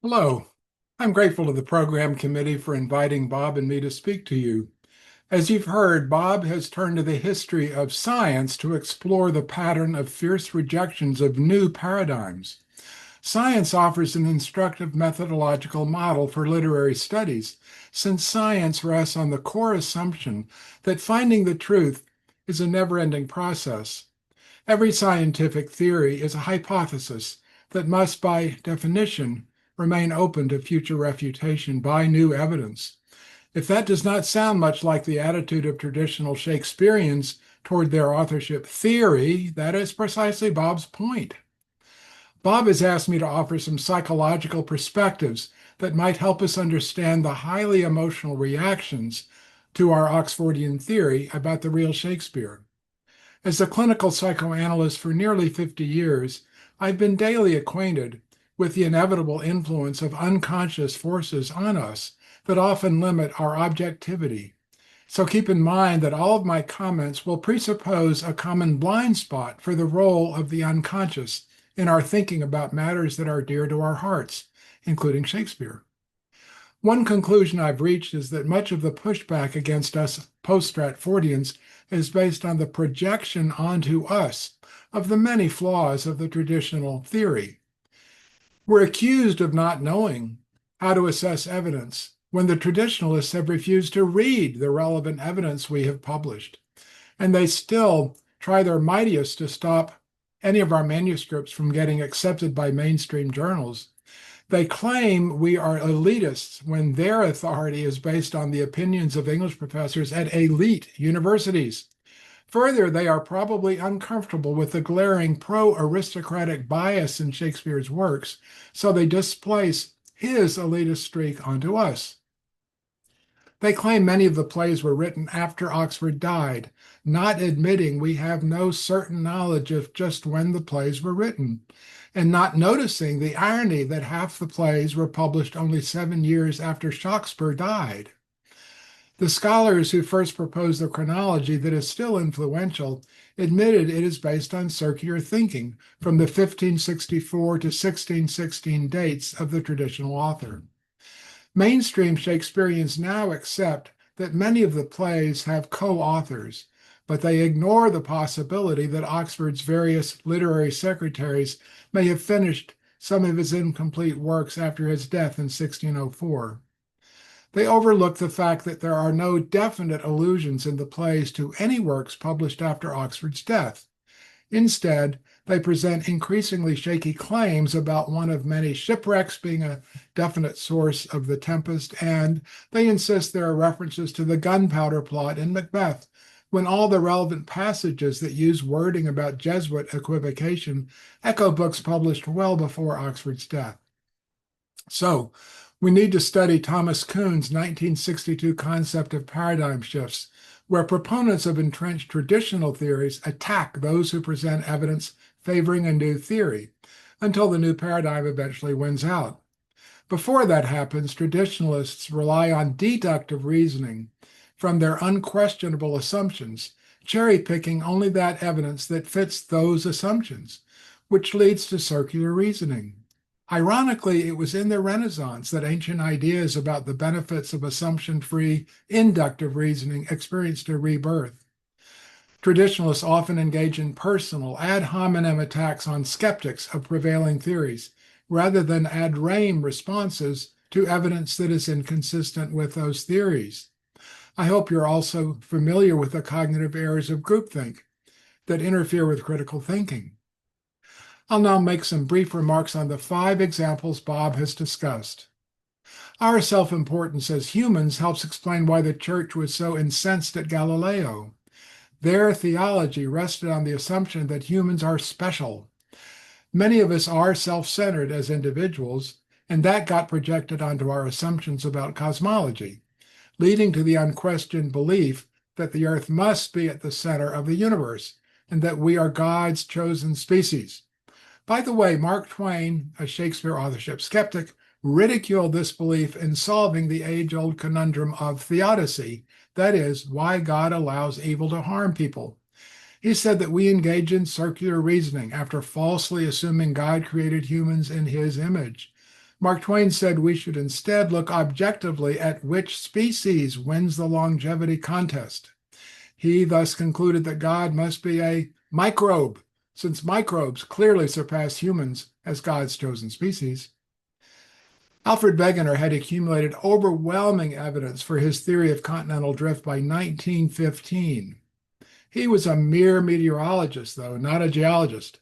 Hello. I'm grateful to the program committee for inviting Bob and me to speak to you. As you've heard, Bob has turned to the history of science to explore the pattern of fierce rejections of new paradigms. Science offers an instructive methodological model for literary studies, since science rests on the core assumption that finding the truth is a never-ending process. Every scientific theory is a hypothesis that must, by definition, remain open to future refutation by new evidence. If that does not sound much like the attitude of traditional Shakespeareans toward their authorship theory, that is precisely Bob's point. Bob has asked me to offer some psychological perspectives that might help us understand the highly emotional reactions to our Oxfordian theory about the real Shakespeare. As a clinical psychoanalyst for nearly 50 years, I've been daily acquainted with the inevitable influence of unconscious forces on us that often limit our objectivity. So keep in mind that all of my comments will presuppose a common blind spot for the role of the unconscious in our thinking about matters that are dear to our hearts, including Shakespeare. One conclusion I've reached is that much of the pushback against us post-Stratfordians is based on the projection onto us of the many flaws of the traditional theory. We're accused of not knowing how to assess evidence when the traditionalists have refused to read the relevant evidence we have published, and they still try their mightiest to stop any of our manuscripts from getting accepted by mainstream journals. They claim we are elitists when their authority is based on the opinions of English professors at elite universities. Further, they are probably uncomfortable with the glaring pro-aristocratic bias in Shakespeare's works, so they displace his elitist streak onto us. They claim many of the plays were written after Oxford died, not admitting we have no certain knowledge of just when the plays were written, and not noticing the irony that half the plays were published only 7 years after Shakespeare died. The scholars who first proposed the chronology that is still influential admitted it is based on circular thinking from the 1564 to 1616 dates of the traditional author. Mainstream Shakespeareans now accept that many of the plays have co-authors, but they ignore the possibility that Oxford's various literary secretaries may have finished some of his incomplete works after his death in 1604. They overlook the fact that there are no definite allusions in the plays to any works published after Oxford's death. Instead, they present increasingly shaky claims about one of many shipwrecks being a definite source of the Tempest, and they insist there are references to the gunpowder plot in Macbeth, when all the relevant passages that use wording about Jesuit equivocation echo books published well before Oxford's death. So, we need to study Thomas Kuhn's 1962 concept of paradigm shifts, where proponents of entrenched traditional theories attack those who present evidence favoring a new theory, until the new paradigm eventually wins out. Before that happens, traditionalists rely on deductive reasoning from their unquestionable assumptions, cherry-picking only that evidence that fits those assumptions, which leads to circular reasoning. Ironically, it was in the Renaissance that ancient ideas about the benefits of assumption-free inductive reasoning experienced a rebirth. Traditionalists often engage in personal ad hominem attacks on skeptics of prevailing theories, rather than ad rem responses to evidence that is inconsistent with those theories. I hope you're also familiar with the cognitive errors of groupthink that interfere with critical thinking. I'll now make some brief remarks on the 5 examples Bob has discussed. Our self-importance as humans helps explain why the church was so incensed at Galileo. Their theology rested on the assumption that humans are special. Many of us are self-centered as individuals, and that got projected onto our assumptions about cosmology, leading to the unquestioned belief that the Earth must be at the center of the universe, and that we are God's chosen species. By the way, Mark Twain, a Shakespeare authorship skeptic, ridiculed this belief in solving the age-old conundrum of theodicy, that is, why God allows evil to harm people. He said that we engage in circular reasoning after falsely assuming God created humans in his image. Mark Twain said we should instead look objectively at which species wins the longevity contest. He thus concluded that God must be a microbe, since microbes clearly surpass humans as God's chosen species. Alfred Wegener had accumulated overwhelming evidence for his theory of continental drift by 1915. He was a mere meteorologist, though, not a geologist.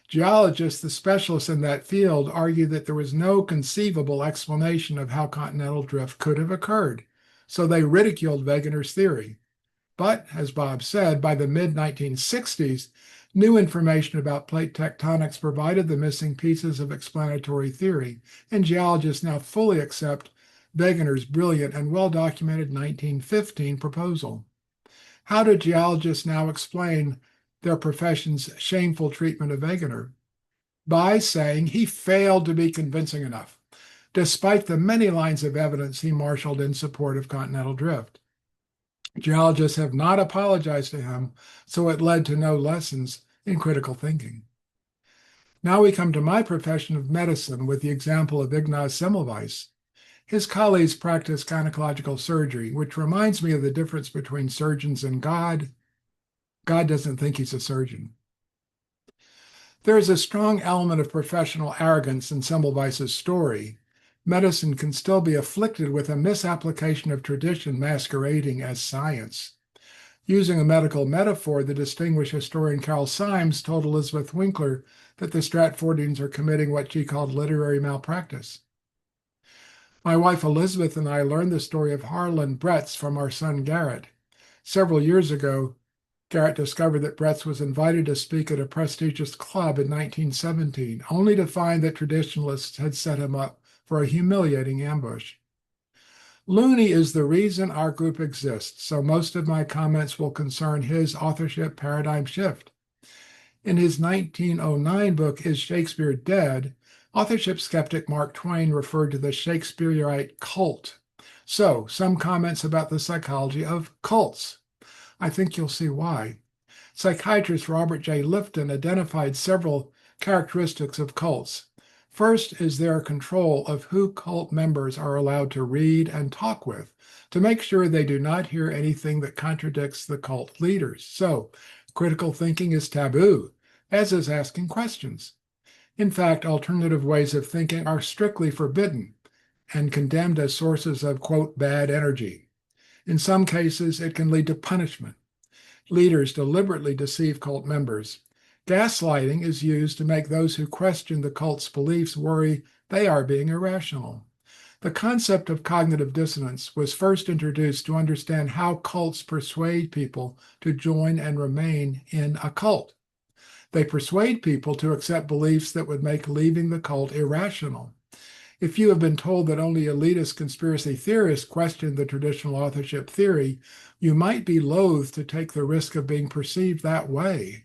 Geologists, the specialists in that field, argued that there was no conceivable explanation of how continental drift could have occurred, so they ridiculed Wegener's theory. But, as Bob said, by the mid-1960s, new information about plate tectonics provided the missing pieces of explanatory theory, and geologists now fully accept Wegener's brilliant and well-documented 1915 proposal. How do geologists now explain their profession's shameful treatment of Wegener? By saying he failed to be convincing enough, despite the many lines of evidence he marshaled in support of continental drift. Geologists have not apologized to him, so it led to no lessons in critical thinking. Now we come to my profession of medicine with the example of Ignaz Semmelweis. His colleagues practice gynecological surgery, which reminds me of the difference between surgeons and God. God doesn't think he's a surgeon. There is a strong element of professional arrogance in Semmelweis's story. Medicine can still be afflicted with a misapplication of tradition masquerading as science. Using a medical metaphor, the distinguished historian Carol Symes told Elizabeth Winkler that the Stratfordians are committing what she called literary malpractice. My wife Elizabeth and I learned the story of Harlan Bretz from our son Garrett. Several years ago, Garrett discovered that Bretz was invited to speak at a prestigious club in 1917, only to find that traditionalists had set him up for a humiliating ambush. Looney is the reason our group exists, so most of my comments will concern his authorship paradigm shift. In his 1909 book, Is Shakespeare Dead?, authorship skeptic Mark Twain referred to the Shakespeareite cult. So, some comments about the psychology of cults. I think you'll see why. Psychiatrist Robert J. Lifton identified several characteristics of cults. First is their control of who cult members are allowed to read and talk with, to make sure they do not hear anything that contradicts the cult leaders. So, critical thinking is taboo, as is asking questions. In fact, alternative ways of thinking are strictly forbidden and condemned as sources of, quote, bad energy. In some cases, it can lead to punishment. Leaders deliberately deceive cult members. Gaslighting is used to make those who question the cult's beliefs worry they are being irrational. The concept of cognitive dissonance was first introduced to understand how cults persuade people to join and remain in a cult. They persuade people to accept beliefs that would make leaving the cult irrational. If you have been told that only elitist conspiracy theorists question the traditional authorship theory, you might be loath to take the risk of being perceived that way.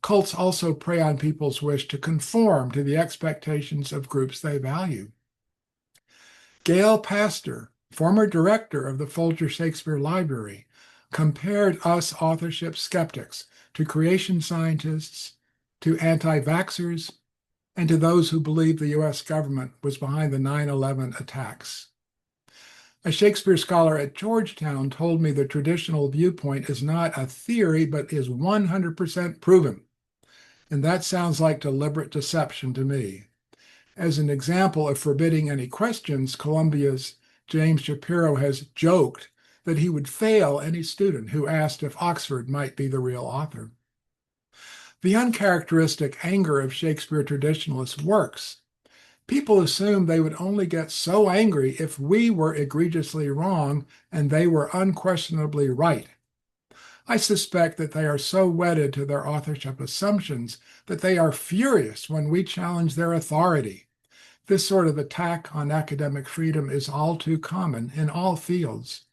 Cults also prey on people's wish to conform to the expectations of groups they value. Gail Pastor, former director of the Folger Shakespeare Library, compared us authorship skeptics to creation scientists, to anti-vaxxers, and to those who believed the U.S. government was behind the 9/11 attacks. A Shakespeare scholar at Georgetown told me the traditional viewpoint is not a theory, but is 100% proven. And that sounds like deliberate deception to me. As an example of forbidding any questions, Columbia's James Shapiro has joked that he would fail any student who asked if Oxford might be the real author. The uncharacteristic anger of Shakespeare traditionalists works. People assume they would only get so angry if we were egregiously wrong and they were unquestionably right. I suspect that they are so wedded to their authorship assumptions that they are furious when we challenge their authority. This sort of attack on academic freedom is all too common in all fields.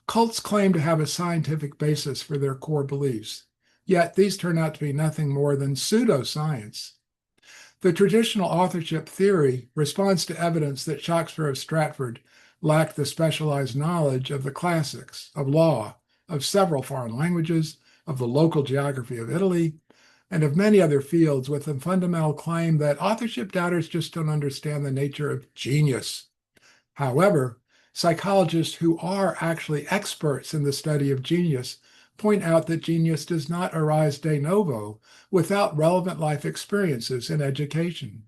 Cults claim to have a scientific basis for their core beliefs, yet these turn out to be nothing more than pseudoscience. The traditional authorship theory responds to evidence that Shakespeare of Stratford lacked the specialized knowledge of the classics, of law, of several foreign languages, of the local geography of Italy, and of many other fields with the fundamental claim that authorship doubters just don't understand the nature of genius. However, psychologists who are actually experts in the study of genius point out that genius does not arise de novo without relevant life experiences and education.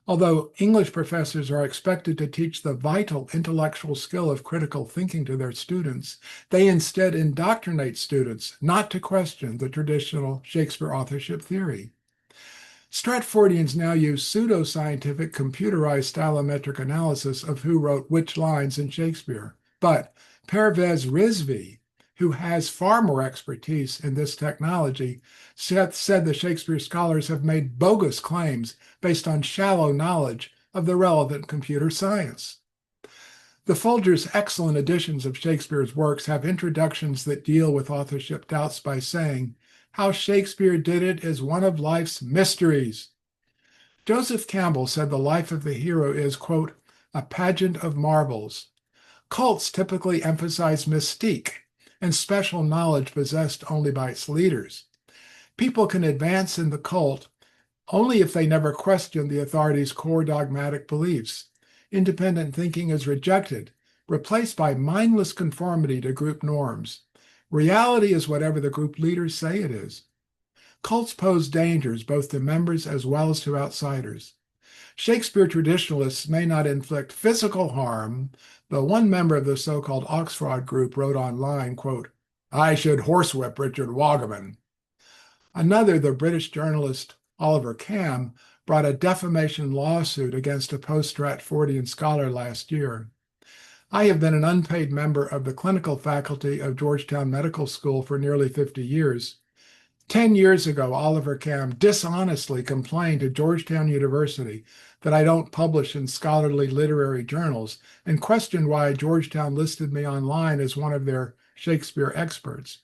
Although English professors are expected to teach the vital intellectual skill of critical thinking to their students, they instead indoctrinate students not to question the traditional Shakespeare authorship theory. Stratfordians now use pseudoscientific computerized stylometric analysis of who wrote which lines in Shakespeare. But Pervez Rizvi, who has far more expertise in this technology, said the Shakespeare scholars have made bogus claims based on shallow knowledge of the relevant computer science. The Folger's excellent editions of Shakespeare's works have introductions that deal with authorship doubts by saying, "How Shakespeare did it is one of life's mysteries." Joseph Campbell said the life of the hero is, quote, "a pageant of marvels." Cults typically emphasize mystique and special knowledge possessed only by its leaders. People can advance in the cult only if they never question the authority's core dogmatic beliefs. Independent thinking is rejected, replaced by mindless conformity to group norms. Reality is whatever the group leaders say it is. Cults pose dangers both to members as well as to outsiders. Shakespeare traditionalists may not inflict physical harm, though one member of the so-called Oxford group wrote online, quote, "I should horsewhip Richard Wagaman." Another, the British journalist Oliver Cam, brought a defamation lawsuit against a post-Stratfordian scholar last year. I have been an unpaid member of the clinical faculty of Georgetown Medical School for nearly 50 years. 10 years ago, Oliver Cam dishonestly complained to Georgetown University that I don't publish in scholarly literary journals and questioned why Georgetown listed me online as one of their Shakespeare experts.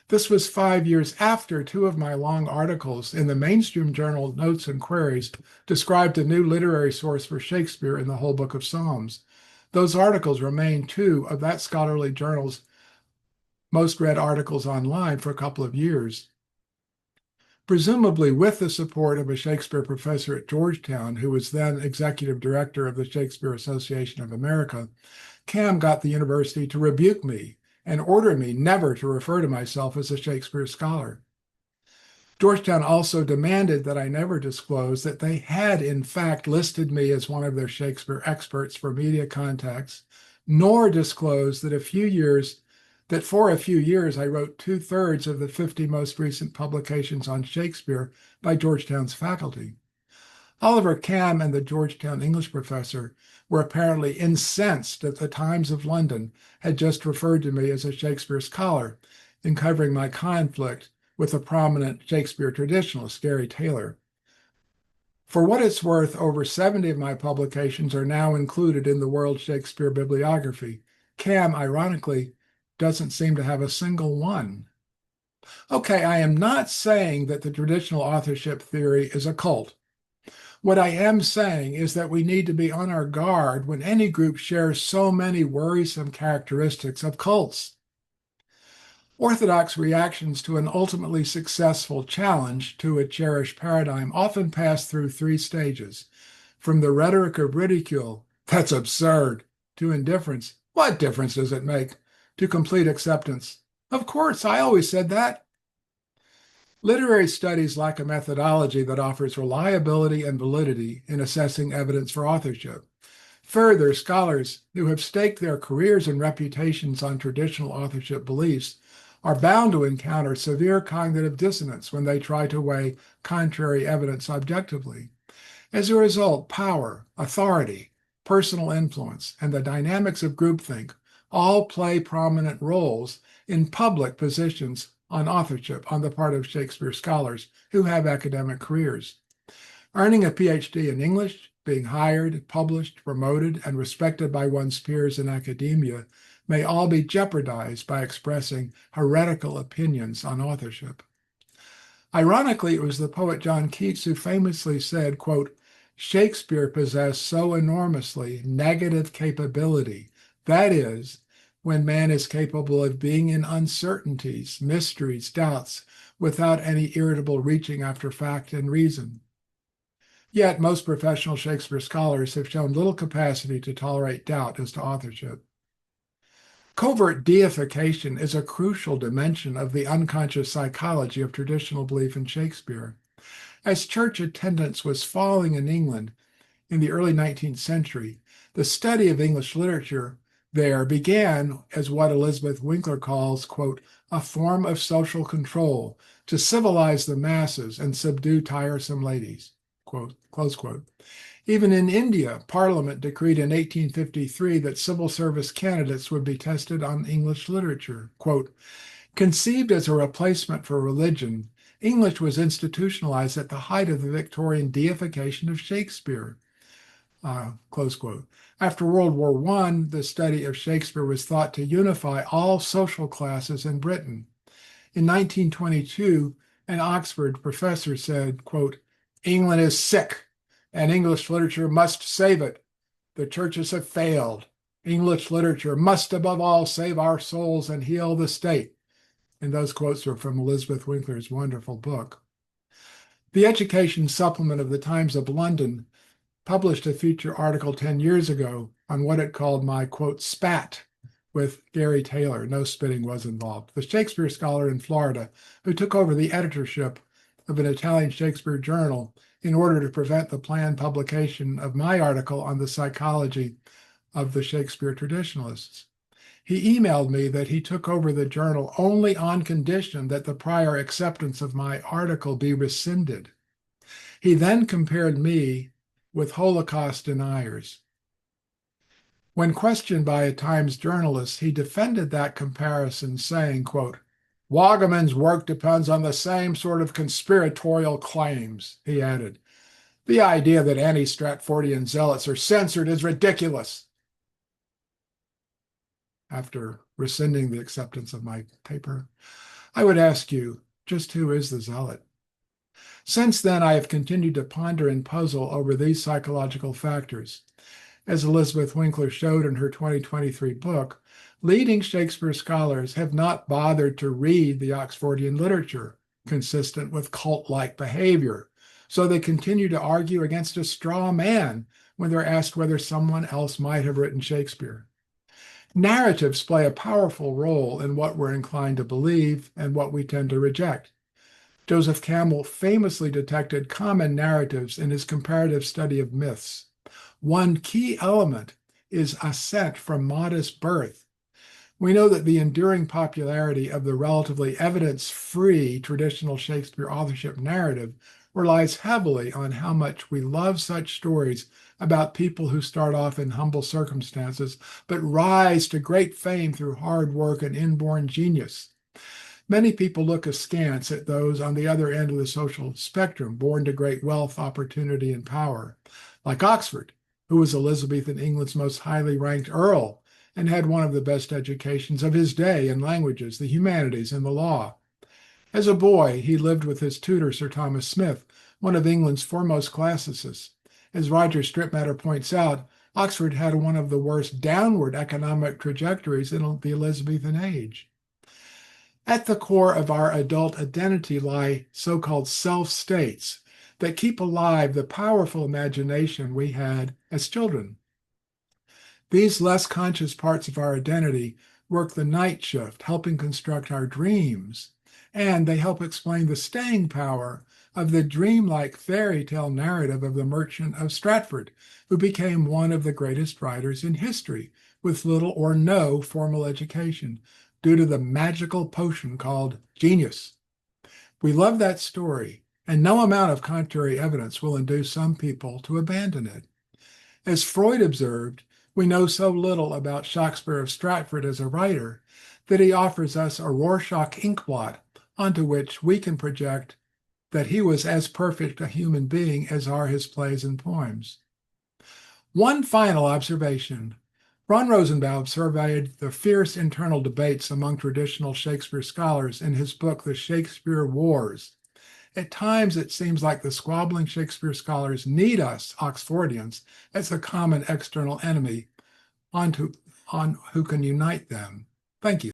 This was 5 years after two of my long articles in the mainstream journal Notes and Queries described a new literary source for Shakespeare in the whole book of Psalms. Those articles remain two of that scholarly journal's most read articles online for a couple of years. Presumably with the support of a Shakespeare professor at Georgetown, who was then executive director of the Shakespeare Association of America, Cam got the university to rebuke me and order me never to refer to myself as a Shakespeare scholar. Georgetown also demanded that I never disclose that they had in fact listed me as one of their Shakespeare experts for media contacts, nor disclose that for a few years I wrote 2/3 of the 50 most recent publications on Shakespeare by Georgetown's faculty. Oliver Cam and the Georgetown English professor were apparently incensed that the Times of London had just referred to me as a Shakespeare scholar in covering my conflict with the prominent Shakespeare traditionalist Gary Taylor. For what it's worth, over 70 of my publications are now included in the World Shakespeare Bibliography. Cam, ironically, doesn't seem to have a single one. Okay, I am not saying that the traditional authorship theory is a cult. What I am saying is that we need to be on our guard when any group shares so many worrisome characteristics of cults. Orthodox reactions to an ultimately successful challenge to a cherished paradigm often pass through three stages. From the rhetoric of ridicule, "That's absurd," to indifference, "What difference does it make?" to complete acceptance, "Of course, I always said that." Literary studies lack a methodology that offers reliability and validity in assessing evidence for authorship. Further, scholars who have staked their careers and reputations on traditional authorship beliefs are bound to encounter severe cognitive dissonance when they try to weigh contrary evidence objectively. As a result, power, authority, personal influence, and the dynamics of groupthink all play prominent roles in public positions on authorship on the part of Shakespeare scholars who have academic careers. Earning a PhD in English, being hired, published, promoted, and respected by one's peers in academia may all be jeopardized by expressing heretical opinions on authorship. Ironically, it was the poet John Keats who famously said, quote, "Shakespeare possessed so enormously negative capability, that is, when man is capable of being in uncertainties, mysteries, doubts, without any irritable reaching after fact and reason. Yet most professional Shakespeare scholars have shown little capacity to tolerate doubt as to authorship. Covert deification is a crucial dimension of the unconscious psychology of traditional belief in Shakespeare. As church attendance was falling in England in the early 19th century, the study of English literature there began as what Elizabeth Winkler calls, quote, a form of social control to civilize the masses and subdue tiresome ladies, quote, close quote. Even in India, Parliament decreed in 1853 that civil service candidates would be tested on English literature. Quote, conceived as a replacement for religion, English was institutionalized at the height of the Victorian deification of Shakespeare. Close quote. After World War I, the study of Shakespeare was thought to unify all social classes in Britain. In 1922, an Oxford professor said, quote, England is sick, and English literature must save it. The churches have failed. English literature must, above all, save our souls and heal the state. And those quotes are from Elizabeth Winkler's wonderful book. The Education Supplement of the Times of London published a feature article 10 years ago on what it called my, quote, spat with Gary Taylor. No spitting was involved. The Shakespeare scholar in Florida who took over the editorship of an Italian Shakespeare journal in order to prevent the planned publication of my article on the psychology of the Shakespeare traditionalists. He emailed me that he took over the journal only on condition that the prior acceptance of my article be rescinded. He then compared me with Holocaust deniers. When questioned by a Times journalist, he defended that comparison, saying, quote, Wagaman's work depends on the same sort of conspiratorial claims, he added. The idea that anti-Stratfordian zealots are censored is ridiculous. After rescinding the acceptance of my paper, I would ask you, just who is the zealot? Since then, I have continued to ponder and puzzle over these psychological factors. As Elizabeth Winkler showed in her 2023 book, leading Shakespeare scholars have not bothered to read the Oxfordian literature consistent with cult-like behavior, so they continue to argue against a straw man when they're asked whether someone else might have written Shakespeare. Narratives play a powerful role in what we're inclined to believe and what we tend to reject. Joseph Campbell famously detected common narratives in his comparative study of myths. One key element is ascent from modest birth. We know that the enduring popularity of the relatively evidence-free traditional Shakespeare authorship narrative relies heavily on how much we love such stories about people who start off in humble circumstances, but rise to great fame through hard work and inborn genius. Many people look askance at those on the other end of the social spectrum, born to great wealth, opportunity, and power, like Oxford, who was Elizabethan England's most highly ranked earl and had one of the best educations of his day in languages, the humanities, and the law. As a boy, he lived with his tutor, Sir Thomas Smith, one of England's foremost classicists. As Roger Stripmatter points out, Oxford had one of the worst downward economic trajectories in the Elizabethan age. At the core of our adult identity lie so-called self-states that keep alive the powerful imagination we had as children. These less conscious parts of our identity work the night shift, helping construct our dreams, and they help explain the staying power of the dreamlike fairy tale narrative of the Merchant of Stratford, who became one of the greatest writers in history with little or no formal education, due to the magical potion called genius. We love that story, and no amount of contrary evidence will induce some people to abandon it. As Freud observed, we know so little about Shakespeare of Stratford as a writer that he offers us a Rorschach inkblot onto which we can project that he was as perfect a human being as are his plays and poems. One final observation. Ron Rosenbaum surveyed the fierce internal debates among traditional Shakespeare scholars in his book, The Shakespeare Wars. At times, it seems like the squabbling Shakespeare scholars need us, Oxfordians, as a common external enemy on who can unite them. Thank you.